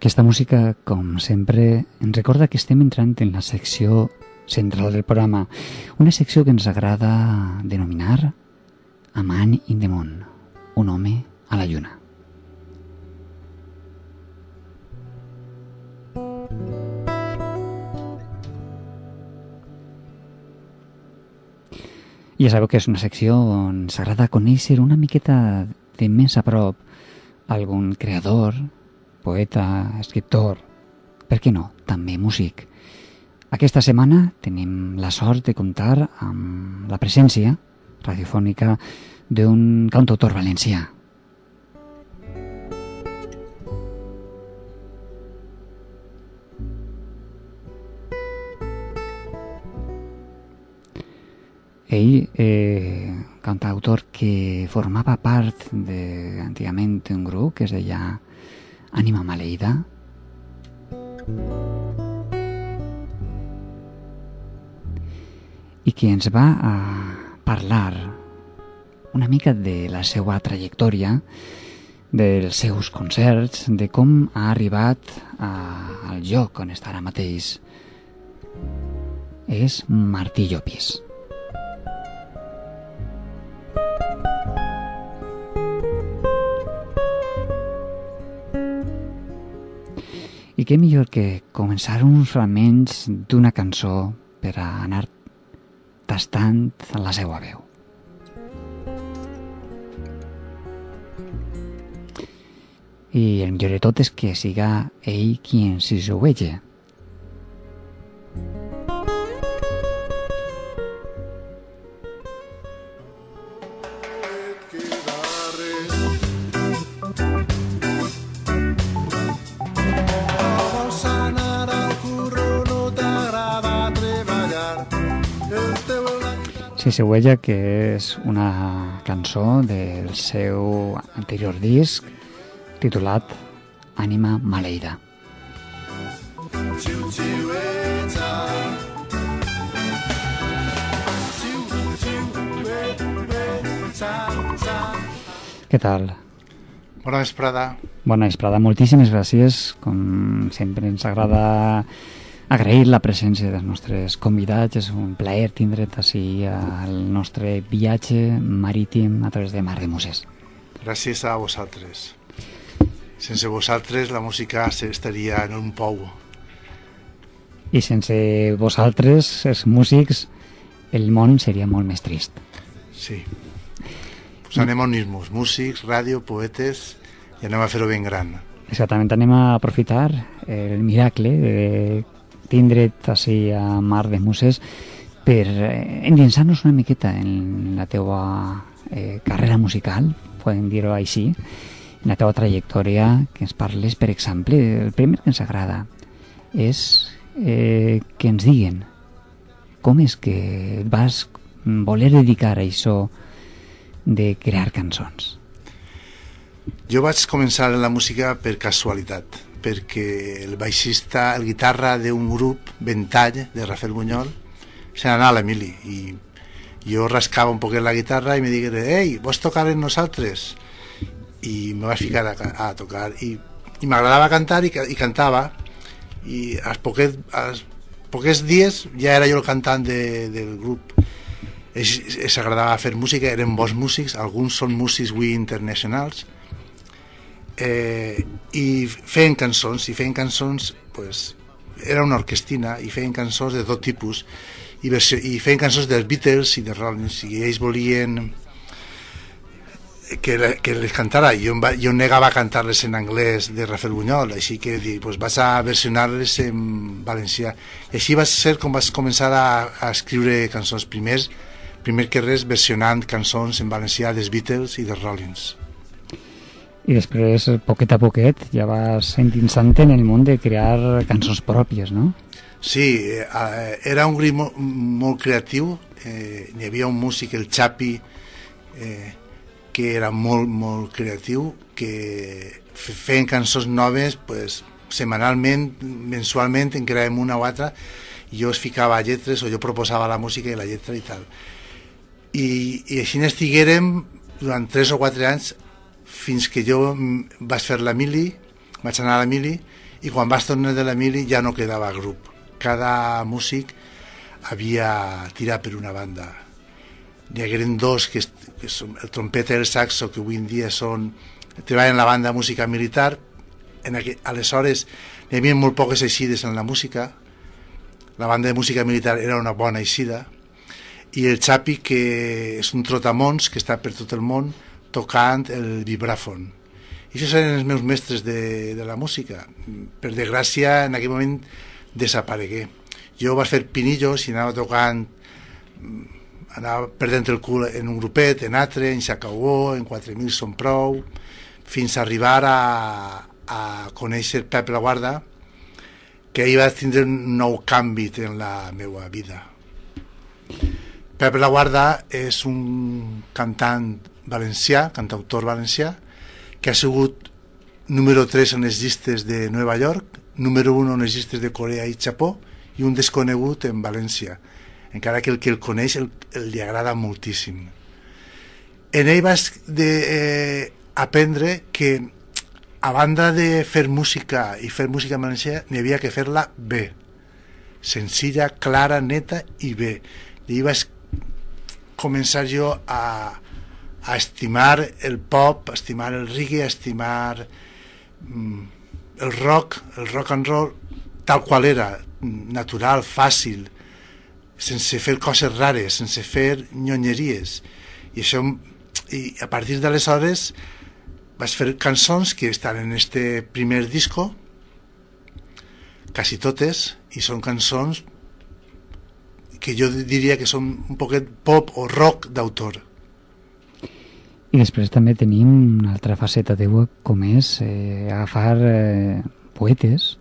Aquesta música, com sempre, ens recorda que estem entrant en la secció central del programa, una secció que ens agrada denominar A Man in the Moon, un home a la lluna. Ja sabeu que és una secció on ens agrada conèixer una miqueta de més a prop algun creador, poeta, escriptor, per què no, també músic. Aquesta setmana tenim la sort de comptar amb la presència radiofònica d'un cantautor valencià. Ell, cantautor que formava part antigament d'un grup que es deia Ànima Maleïda, i que ens va a parlar una mica de la seva trajectòria, dels seus concerts, de com ha arribat al lloc on està ara mateix. És Martí Llopis. I què millor que començar uns fragments d'una cançó per a anar tastant la seva veu. I el millor de tot és que siga ell qui ens ho vegi. Sí, Seuella, que és una cançó del seu anterior disc titulat Ànima Maleïda. Què tal? Bona vesprada. Bona vesprada, moltíssimes gràcies. Com sempre ens agrada agrair la presència dels nostres convidats. És un plaer tindre't ací al nostre viatge marítim a través de Mar de Muses. Gràcies a vosaltres. Sense vosaltres la música estaria en un pou. I sense vosaltres, els músics, el món seria molt més trist. Sí. Pues anem a unir-nos, músics, ràdio, poetes, i anem a fer-ho ben gran. Exactament, anem a aprofitar el miracle de tindre't ací a Mar de Muses per endinsar-nos una miqueta en la teua carrera musical, podem dir-ho així, en la teua trajectòria, que ens parles, per exemple. El primer que ens agrada és que ens diguen com és que et vas voler dedicar a això de crear cançons. Jo vaig començar en la música per casualitat, perquè el baixista, el guitarra d'un grup, Ventall, de Rafael Buñol, se n'anà a l'Emili, i jo rascava un poquet la guitarra i me digué, ei, vols tocar amb nosaltres? I me vaig ficar a tocar, i m'agradava cantar i cantava, i als poquets dies ja era jo el cantant del grup. S'agradava fer música, eren bons músics, alguns són músics avui internacionals, i feien cançons, pues, era una orquestina, i feien cançons de tot tipus, i feien cançons dels Beatles i de Rollins, i ells volien que les cantara. Jo negava a cantar-les en anglès de Rafael Buñol, així que pues, vaig a versionar-les en valencià, i així va ser com vaig començar a escriure cançons. Primer que res versionant cançons en valencià dels Beatles i dels Rollins. I després, poquet a poquet, ja vas endinsant-te en el món de crear cançons pròpies, no? Sí, era un grup molt creatiu. Hi havia un músic, el Chapi, que era molt creatiu, que feien cançons noves, pues, setmanalment, mensualment, en creàvem una o altra, i jo es ficava lletres o jo proposava la música i la lletra i tal. I així n'estiguérem durant 3 o 4 anys fins que jo vaig fer la mili, vaig anar a la mili, i quan vaig tornar de la mili ja no quedava grup. Cada músic havia tirat per una banda. N'hi hagueren dos que són el trompeta i el saxo, que avui en dia treballen en la banda de música militar. Aleshores n'hi havia molt poques eixides en la música. La banda de música militar era una bona eixida. I el Xapi, que és un trotamons que està per tot el món tocant el vibràfon. I això eren els meus mestres de la música. Per desgràcia, en aquell moment desaparegué. Jo vaig fer pinillos i anava tocant, anava perdent el cul en un grupet, en altre, en Xacaubó, en 4.000 són prou, fins a arribar a conèixer Pep Laguarda, que ahir va tindre un nou canvi en la meva vida. Pep Laguarda és un cantant valencià, cantautor valencià, que ha sigut número 3 en les llistes de Nova York, número 1 en les llistes de Corea i Japó, i un desconegut en València, encara que el que el coneix li agrada moltíssim. En ell vaig aprendre que a banda de fer música i fer música en valencià n'hi havia que fer-la bé, senzilla, clara, neta i bé. I vaig començar jo a estimar el pop, a estimar el reggae, a estimar el rock and roll tal qual era, natural, fàcil, sense fer coses rares, sense fer nyonyeries. I a partir d'aleshores vaig fer cançons que estan en este primer disco, quasi totes, i són cançons que jo diria que són un poquet pop o rock d'autor. I després també tenim una altra faceta teua, com és agafar poetes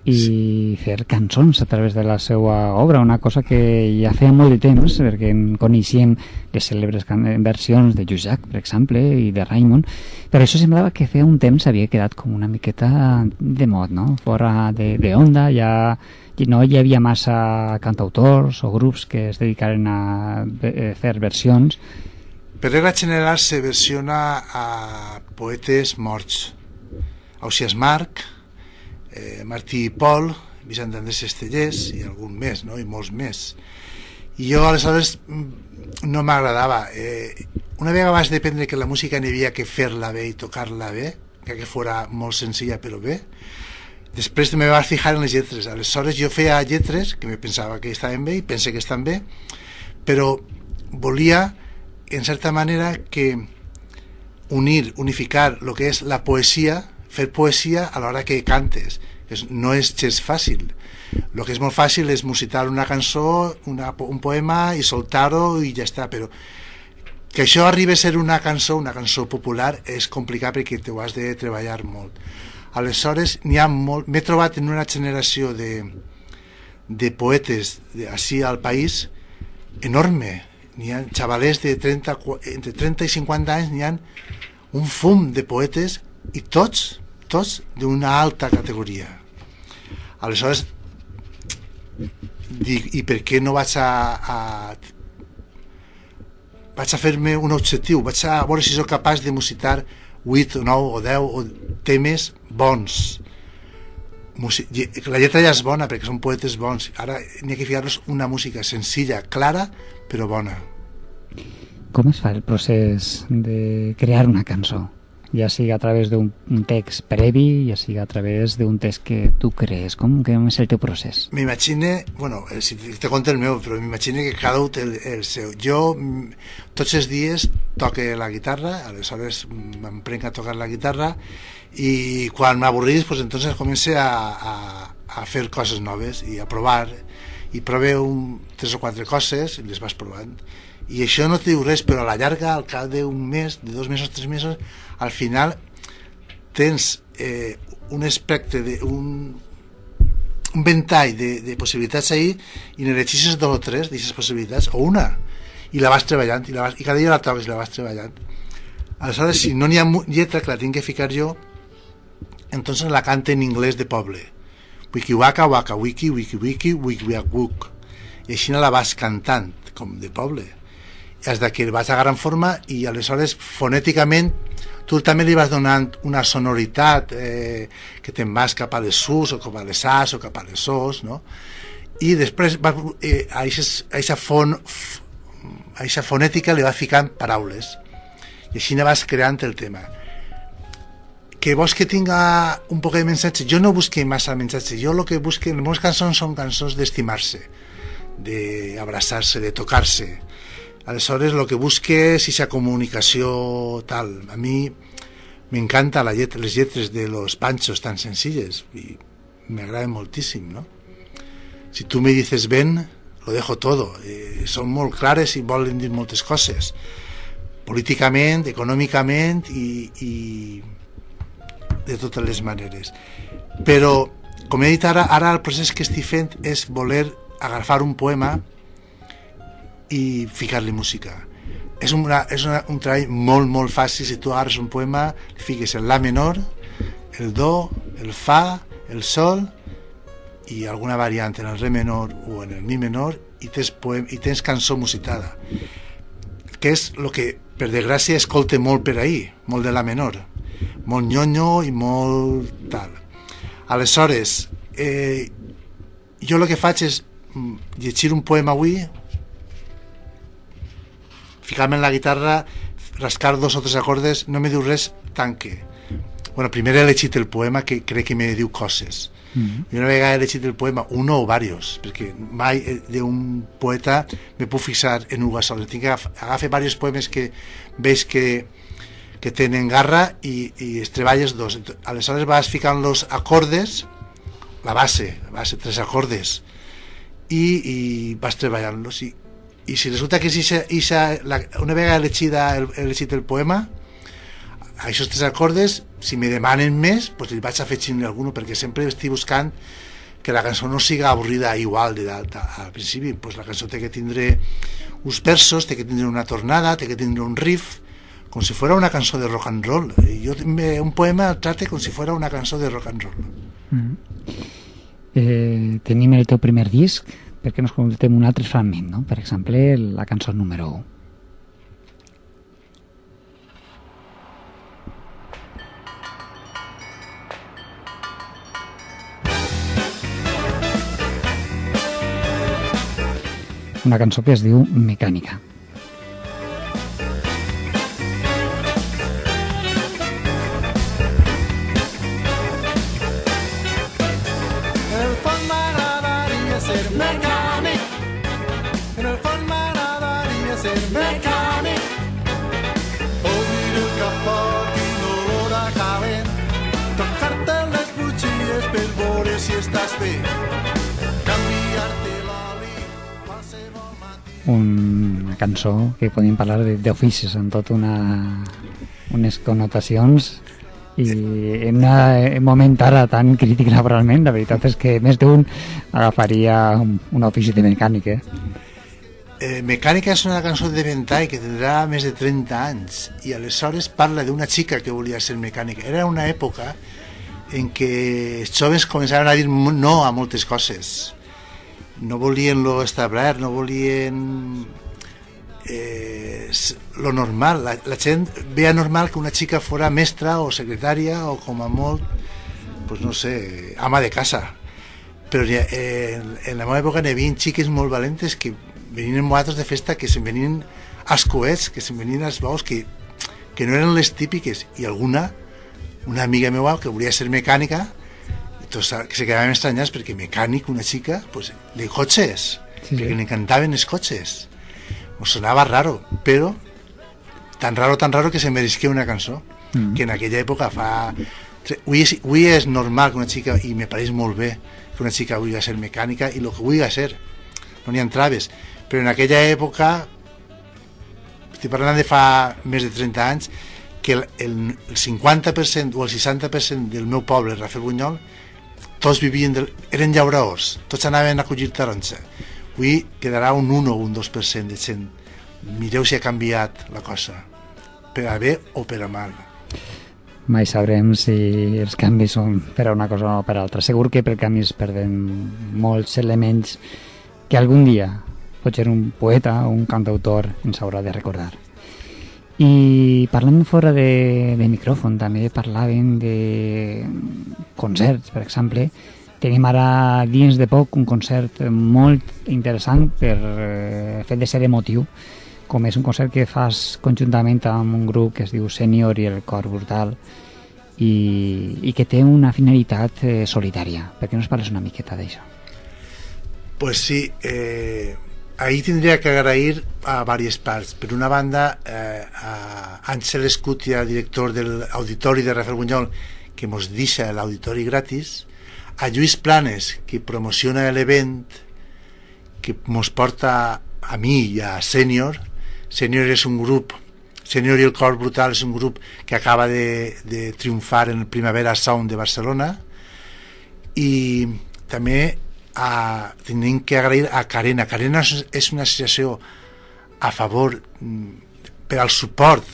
i fer cançons a través de la seva obra, una cosa que ja feia molt de temps, perquè coneixíem les cèlebres versions de Lluís, per exemple, i de Raimon, però això semblava que feia un temps havia quedat com una miqueta de mod, no? Fora d'onda, ja no hi havia massa cantautors o grups que es dedicaren a fer versions. Per regla general se versiona a poetes morts, Ausiàs Marc, Martí i Pol, Vicent Andrés Estellers i algun més, no? I molts més. I jo aleshores no m'agradava. Una vegada vaig dependre que la música n'hi havia que fer-la bé i tocar-la bé, que fora molt senzilla però bé. Després me vaig fijar en les lletres. Aleshores jo feia lletres que me pensava que estaven bé i pense que estan bé, però volia, en certa manera, que unificar el que és la poesia, fer poesia a l'hora que cantes. No és gens fàcil. El que és molt fàcil és musicar una cançó, un poema i soltar-ho i ja està, però que això arribi a ser una cançó popular és complicat perquè t'ho has de treballar molt. Aleshores m'he trobat en una generació de poetes així al país enorme. N'hi ha xavalers entre 30 i 50 anys, n'hi ha un fum de poetes i tots d'una alta categoria. Aleshores dic, i per què no vaig a fer-me un objectiu, vaig a veure si soc capaç de musicar 8 o 9 o 10 temes bons. La lletra ja és bona perquè són poetes bons, ara n'hi ha que ficar-los una música senzilla, clara però bona. Com es fa el procés de crear una cançó? Ja sigui a través d'un text previ, ja sigui a través d'un text que tu crees. Com és el teu procés? M'imagine, bueno, si te conto el meu, però m'imagine que cada un té el seu. Jo tots els dies toque la guitarra, aleshores m'emprenc a tocar la guitarra i quan m'avorrís, pues entonces comencé a fer coses noves i a provar, i prové 3 o 4 coses i les vas provant. I això no te diu res, però a la llarga, al cap d'un mes, de 2 mesos, 3 mesos, al final tens un espectre, un ventall de possibilitats ahir i n'elegeixes 2 o 3 d'aquestes possibilitats, o una, i la vas treballant, i cada dia la toques i la vas treballant. Aleshores, si no n'hi ha lletra que la tinc que ficar jo, entonces la canto en anglès de poble. wiki waka, waka wiki, wiki wiki, wiki wak wuk. I així la vas cantant, com de poble. Fins que vas agarrant forma i aleshores fonèticament tu també li vas donant una sonoritat que te'n vas cap a les sus o cap a les as o cap a les sos, no? I després a aquesta fonètica li vas ficant paraules i així vas creant el tema. Que vols que tinga un poc de missatge? Jo no busco massa missatge, jo el que busco en les meves cançons són cançons d'estimar-se, d'abraçar-se, de tocar-se. Aleshores el que busco és aquesta comunicació tal. A mi m'encanta les lletres de los Panchos tan sencilles i m'agraden moltíssim, no? Si tu me dices ven, lo dejo todo. Són molt clares i volen dir moltes coses, políticament, econòmicament i de totes les maneres. Però, com he dit ara el procés que estic fent és voler agafar un poema i ficar-li música. És un treball molt, molt fàcil. Si tu agafes un poema, fiques el la menor, el do, el fa, el sol i alguna variant en el re menor o en el mi menor i tens cançó musitada, que és el que, per desgràcia, escolte molt per ahir, molt de la menor, molt nyonyo i molt tal. Aleshores, jo el que faig és llegir un poema avui, ficar-me en la guitarra, rascar 2 o 3 acordes, no me diu res, tanque. Bueno, primer he llegit el poema, que crec que me diu coses. I una vegada he llegit el poema, uno o varios, perquè mai d'un poeta me puc fixar en una sola. Tinc que agafar diversos poemes que veig que tenen garra i es treballes 2. Aleshores vas ficant los acordes, la base 3 acordes, i vas treballant-los. I si resulta que una vegada he llegit el poema, a aquests 3 acordes, si me demanen més, doncs li vaig afegint alguno, perquè sempre estic buscant que la cançó no siga avorrida igual al principi. Pues la cançó té que tindre uns versos, té que tindre una tornada, té que tindre un riff, com si fuera una cançó de rock and roll. Jo un poema el trate com si fuera una cançó de rock and roll. Tenim el teu primer disc, perquè no escoltem un altre fragment, no? Per exemple, la cançó número 1. Una cançó que es diu Mecànica. En el fons m'agradaria ser mecànic. En el fons m'agradaria ser mecànic. Obrir el capot i l'olor a calent. Tocar-te les butxilles per veure si estàs bé. Canviar-te l'oli qualsevol matí. Una cançó que podem parlar d'oficis amb tot unes connotacions i en un moment ara tan crític laboralment, la veritat és que més d'un agafaria un ofici de mecànic. Mecànica és una cançó de ventall que tindrà més de 30 anys i aleshores parla d'una xica que volia ser mecànica. Era una època en què els joves començaven a dir no a moltes coses. No volien lo establert, no volien lo normal. La gent veia normal que una xica fora mestra o secretària o com a molt, pues no sé, ama de casa. Però en la meva època n'hi havia xiques molt valentes que venien en boatos de festa, que se'n venien als coets, que se'n venien als bous, que no eren les típiques. I alguna, una amiga meva que volia ser mecànica, que se quedaven estranyats perquè mecànic, una xica, pues, de cotxes, perquè li encantaven els cotxes. Ens sonava raro, però tan raro que se meresquia una cançó, que en aquella època avui és normal que una xica, i me pareix molt bé que una xica vulgui ser mecànica i el que vulgui ser, no n'hi ha traves, però en aquella època, estic parlant de fa més de 30 anys, que el 50% o el 60% del meu poble, Rafael Bunyol, tots eren llauradors, tots anaven a collir taronja. Avui quedarà un 1 o un 2% de gent. Mireu si ha canviat la cosa, per a bé o per a mal. Mai sabrem si els canvis són per a una cosa o per a altra. Segur que pel canvi es perden molts elements que algun dia potser un poeta o un cantautor ens haurà de recordar. I parlant fora de micròfon, també parlaven de concerts, per exemple. Tenim ara dins de poc un concert molt interessant per fet de ser emotiu, com és un concert que fas conjuntament amb un grup que es diu Senior i el Cor Brutal i que té una finalitat solidària. Per què no ens parles una miqueta d'això? Pues sí, ahí tendría que agrair a varias parts. Per una banda, a Àngel Escutia, director del Auditori de Rafael Buñol, que mos deixa l'auditori gratis, a Lluís Planes, que promociona l'event, que mos porta a mi i a Senior. Senior és un grup, Senior i el Cor Brutal és un grup que acaba de triomfar en el Primavera Sound de Barcelona, i també tenim que agrair a Carena. Carena és una associació a favor per al suport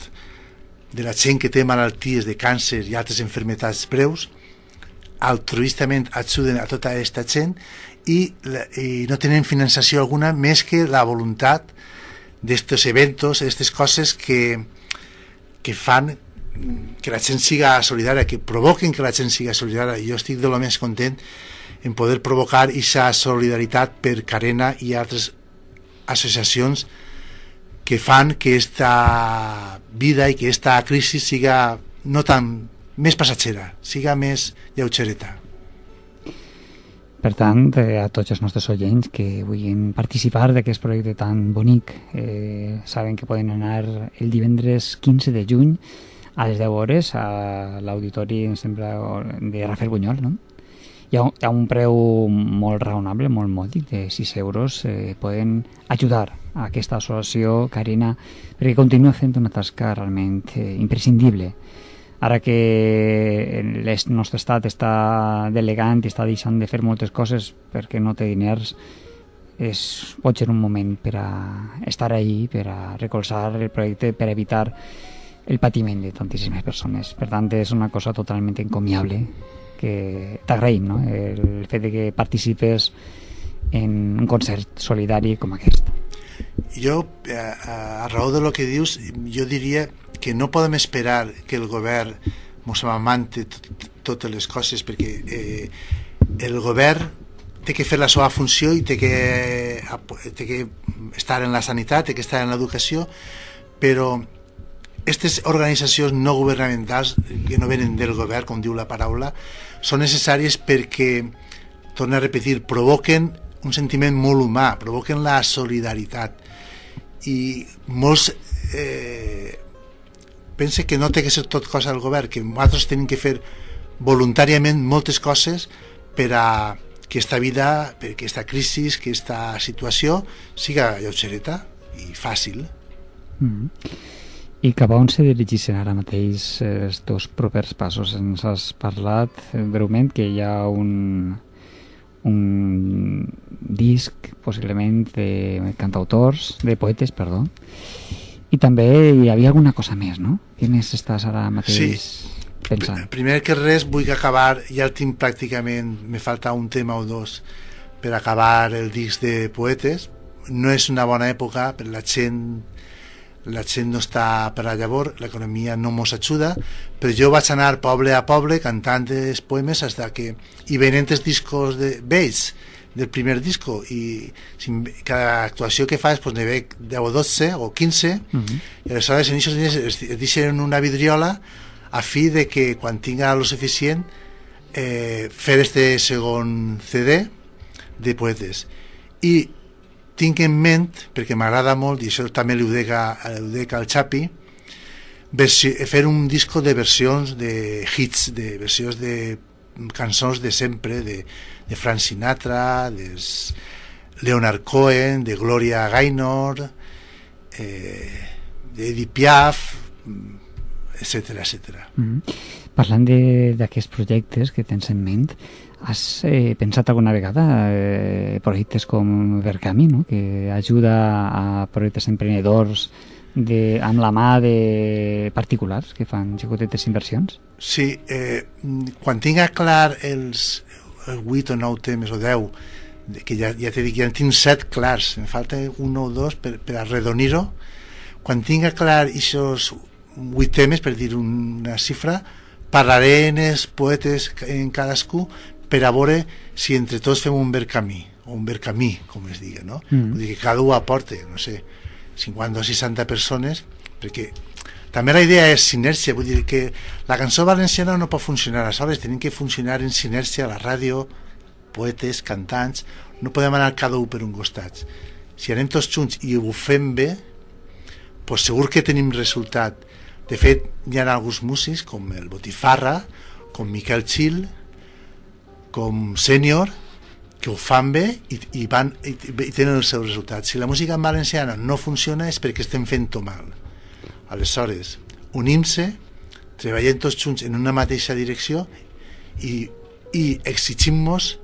de la gent que té malalties de càncer i altres enfermetats breus. Altruistament ajuden a tota aquesta gent i no tenen finançació alguna més que la voluntat d'estos eventos, d'aquestes coses que fan que la gent siga solidària, que provoquen que la gent siga solidària. Jo estic de lo més content en poder provocar aquesta solidaritat per Carena i altres associacions que fan que esta vida i que esta crisi siga no tan més passatgera, siga més lleugereta. Per tant, a tots els nostres oients que vulguin participar d'aquest projecte tan bonic, saben que poden anar el divendres 15 de juny a les 10 hores a l'auditori de Rafael Buñol, no? Hi ha un preu molt raonable, molt mòdic, de 6 euros. Poden ajudar a aquesta associació Carena perquè continua fent una tasca realment imprescindible. Ara que el nostre estat està delegant i està deixant de fer moltes coses perquè no té diners, pot ser un moment per a estar ahí, per a recolzar el projecte, per evitar el patiment de tantíssimes persones. Per tant, és una cosa totalment encomiable que t'agraïm, no? El fet de que participes en un concert solidari com aquest. Jo, a raó de lo que dius, jo diria que no podem esperar que el govern mos amante totes les coses, perquè el govern té que fer la seva funció i té que estar en la sanitat, té que estar en l'educació, però aquestes organitzacions no governamentals que no venen del govern, com diu la paraula, són necessàries perquè, torno a repetir, provoquen un sentiment molt humà, provoquen la solidaritat, i molts pensa que no té que ser tot cosa del govern, que nosaltres tenim que fer voluntàriament moltes coses per a que esta vida, per que esta crisi, que esta situació siga lleugereta i fàcil. I cap a on se dirigeixen ara mateix els teus propers passos? Ens has parlat breument que hi ha un disc possiblement de cantautors, de poetes, perdó, i també hi havia alguna cosa més, no? Què més estàs ara mateix pensant? Primer que res vull acabar, ja el tinc pràcticament, me falta un tema o dos per acabar el disc de poetes. No és una bona època, però la gent no està per a llavors, l'economia no mos ajuda, però jo vaig anar poble a poble cantant els poemes i venent els discos vells del primer disco, i cada actuació que fas pues, ne ve 10 o 12 o 15, i aleshores en aquests diners es deixen una vidriola a fi de que quan tinga lo suficient fer este segon CD de poetes. I tinc en ment, perquè m'agrada molt, i això també ho dec al Xapi, fer un disco de versions de hits, de versions de cançons de sempre, de Frank Sinatra, de Leonard Cohen, de Gloria Gaynor, d'Edith Piaf, etc. Parlant d'aquests projectes que tens en ment, has pensat alguna vegada projectes com Verkami, no? Que ajuda a projectes emprenedors amb la mà de particulars que fan xicotetes inversions? Sí, quan tinga clar els 8 o 9 temes o 10, que ja t'he dit, ja en tinc 7 clars, em falta un o dos per arredonir-ho. Quan tinga clar aquests 8 temes, per dir una xifra, parlaré en els poetes en cadascú per a veure si entre tots fem un verd camí, o un verd camí, com es diga, no? Vull dir que cada un aporte, no sé, 50 o 60 persones, perquè també la idea és sinèrcia, vull dir que la cançó valenciana no pot funcionar a soles, tenim que funcionar en sinèrcia a la ràdio, poetes, cantants, no podem anar cada un per un costat. Si anem tots junts i ho fem bé, pues segur que tenim resultat. De fet, hi ha alguns músics com el Botifarra, com Miquel Gil, com Sènior, que ho fan bé i tenen els seus resultats. Si la música valenciana no funciona és perquè estem fent-ho mal. Aleshores, unim-se, treballem tots junts en una mateixa direcció i exigim-nos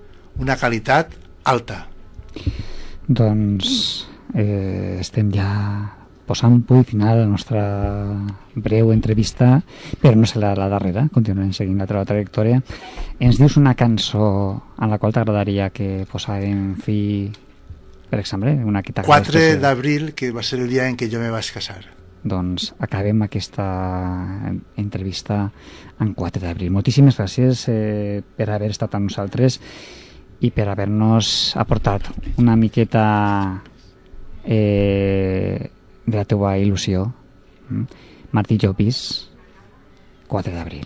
una qualitat alta. Doncs estem ja posant punt final a la nostra breu entrevista, però no serà la darrera, continuem seguint la teva trajectòria. Ens dius una cançó en la qual t'agradaria que posàvem fi, per exemple, una que t'agrada 4 d'abril, que va ser el dia en què jo me vaig casar. Doncs acabem aquesta entrevista en 4 d'abril. Moltíssimes gràcies per haver estat amb nosaltres i per haver-nos aportat una miqueta de la teua il·lusió. Martí Llopis, 4 d'abril.